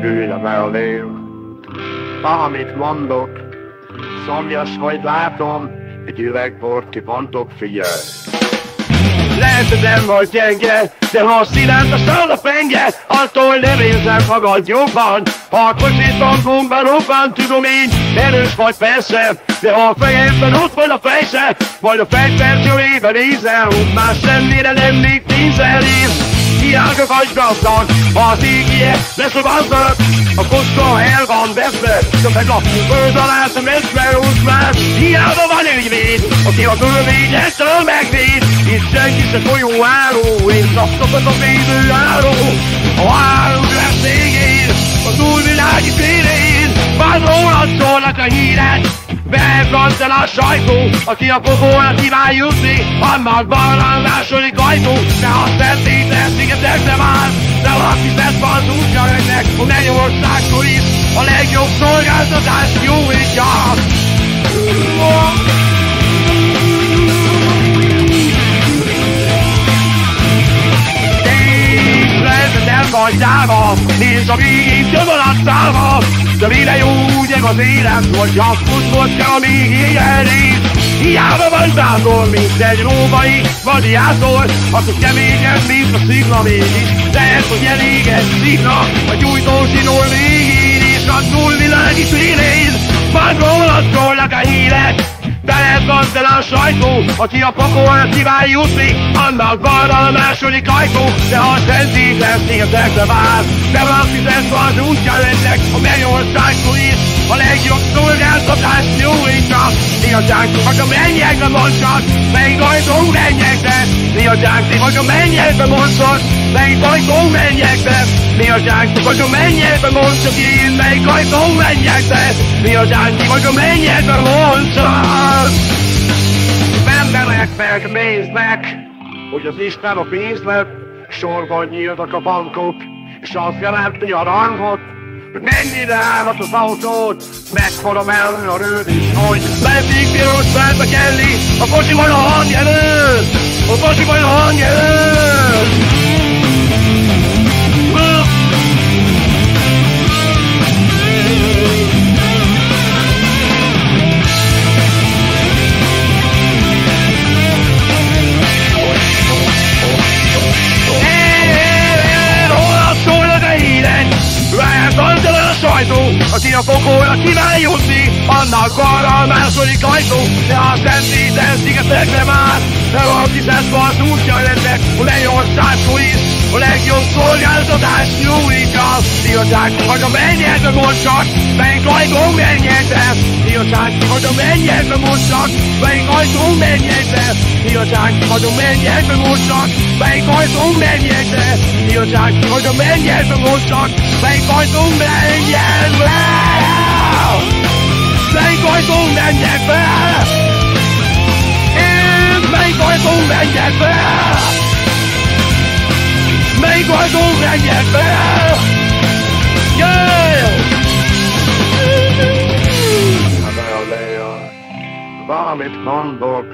ülje mellém. Amit mondok, szomjas, hogy látom, egy üvegbort kibontok, figyelj. Lehet, hogy nem vagy gyenge, de ha a színált a szal a penge, attól nem érzem magad jobban. Ha a kocsit bankomban robban, tudom én, erős vagy persze, de ha a fejemben ott van a fejsze, majd a fegyvercsőjében nézel, úgy más semmire nem még 10 év. Hiába vagy gazdag, ha az égie leszobaznak, a kocka el van veszve, de meg a föld alá sem esmerúsz már. Hiába van ügyvéd, aki a törvényestől megvéd, itt senki se folyóáró, én szaktatok a védőáró. A három lesz végén, a túlvilági félén, már rólad szólnak a hírek. Beegant el a sajtó, aki a pokóra kíván jutni, annak balra a második ajtó. De ha Szentpéter szigetekre vár, de valaki vett az útja önnek, a Mennyországtól is a legjobb szolgáltatást nyújtja. Nem vagy száma, nézd a végén több száma, de mire jó ugye az élet, hogy jaszkot kell még éjjel is. Hiába van bátor, mint egy római vadiátor, akkor keményen, mint a szikla mégis. Lehet, hogy elég egy szikla, a gyújtózsinól végén és a túlvilági szélén. Már rólad szólnak a hírek, belegant el a sajtó, aki a pokolra kíván jutni, annak balra a második ajtó. De ha a Szentpéter szigetekre vár, de valaki vett az útja önnek, a Mennyországtól is a legjobb szolgáltatást nyújtja. Miattánk vagy a mennyekbe mondsak, melyik ajtó mennyekbe. Miattánk vagy a mennyekbe mondsak, melyik ajtó mennyekbe. Miattánk vagy a mennyekbe mondsak én, melyik ajtó mennyekbe. Miattánk vagy a mennyekbe mondsak. Emberek megnéznek, hogy az Isten a pénzlet, sorban nyíltak a bankok, és azt jelenti a rangot, hogy mennyire állhat az autót, megfogom el a rőd is, hogy meddig piros felbe kelli, a kocsiban a hangjelölt, a kocsiban a hangjelölt. Aki a pokolra kíván jutni, annak balra a második ajtó. De ha a Szentpéter szigetekre már, de valaki szedve az útja ennek, a Mennyországtól is a legjobb szolgáltatást nyújtja. Miattánk vagy a mennyekbe mondsak, melyik ajtó mennyekbe. Miattánk vagy a mennyekbe mondsak, melyik ajtó mennyekbe. Miattánk vagy a mennyekbe mondsak, melyik ajtó mennyekbe. Miattánk vagy a mennyekbe mondsak, melyik ajtó mennyekbe. Melyik ajtó mennyekbe. Melyik ajtó mennyekbe. Melyik ajtó mennyekbe. Yeah! Valamit mondok,